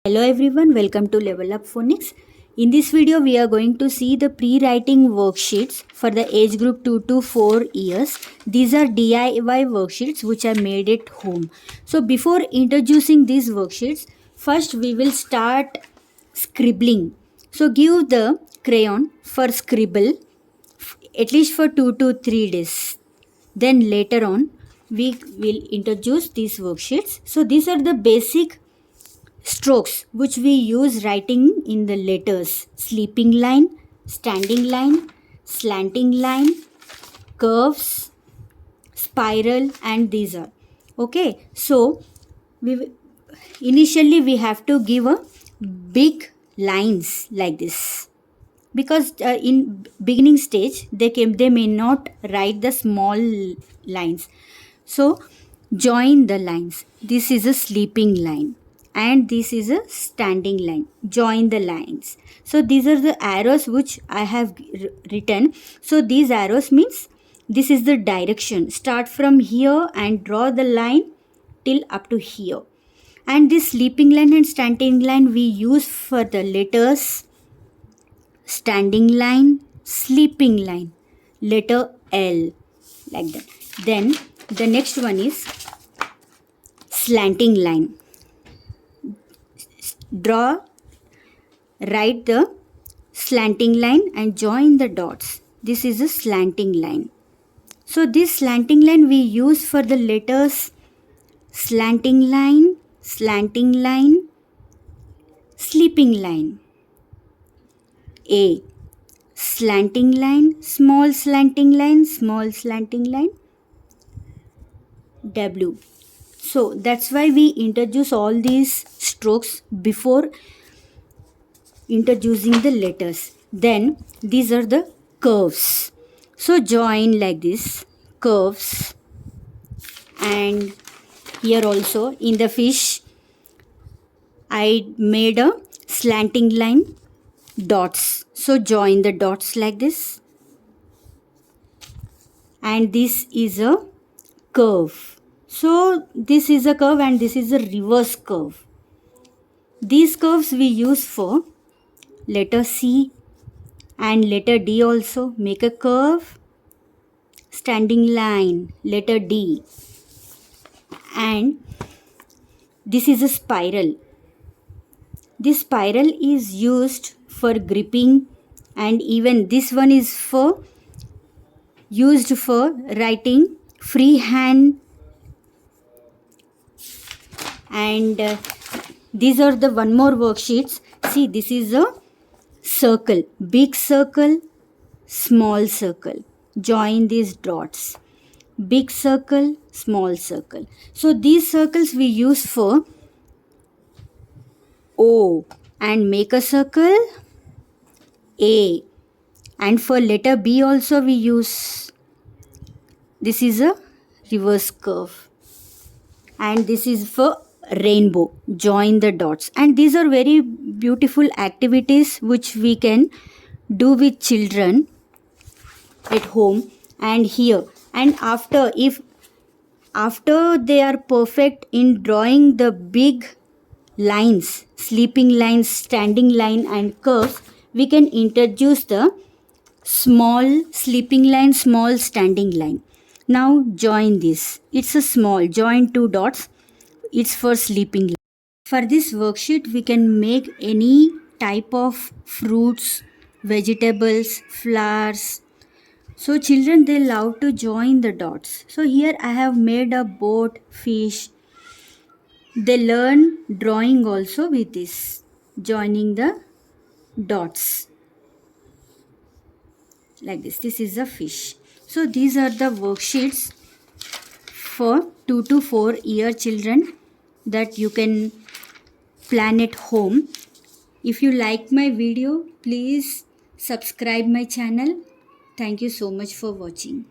Hello everyone, welcome to Level Up Phonics. In this video, we are going to see the pre-writing worksheets for the age group 2 to 4 years. These are DIY worksheets which are made at home. So before introducing these worksheets, first we will start scribbling. So give the crayon for scribble at least for 2 to 3 days. Then later on, we will introduce these worksheets. So these are the basic strokes which we use writing in the letters: sleeping line, standing line, slanting line, curves, spiral, and these are okay. So we initially we have to give a big lines like this, because in beginning stage they may not write the small lines. So join the lines. This is a sleeping line and this is a standing line. Join the lines. So these are the arrows which I have written. So these arrows means this is the direction. Start from here and draw the line till up to here. And this sleeping line and standing line we use for the letters: standing line, sleeping line, letter L, like that. Then the next one is slanting line. Write the slanting line and join the dots. This is a slanting line. So this slanting line we use for the letters: slanting line, sleeping line. A, slanting line, small slanting line. W. So that's why we introduce all these strokes before introducing the letters. Then these are the curves. So join like this, curves. And here also in the fish, I made a slanting line, dots. So join the dots like this. And this is a curve. So this is a curve and this is a reverse curve. These curves we use for letter C and letter D also. Make a curve, standing line, letter D. And this is a spiral. This spiral is used for gripping, and even this one is used for writing freehand. And these are the one more worksheets. See, this is a circle, big circle, small circle. Join these dots, big circle, small circle. So these circles we use for O, and make a circle A. And for letter B also we use, this is a reverse curve, and this is for rainbow. Join the dots. And these are very beautiful activities which we can do with children at home and here. And after they are perfect in drawing the big lines, sleeping lines, standing line, and curves, we can introduce the small sleeping line, small standing line. Now join this. It's a small, join two dots. It's for sleeping line. For this worksheet, we can make any type of fruits, vegetables, flowers. So children, they love to join the dots. So here I have made a boat, fish. They learn drawing also with this, joining the dots like this. This is a fish. So these are the worksheets for 2 to 4 year children that you can plan at home. If you like my video, please subscribe my channel. Thank you so much for watching.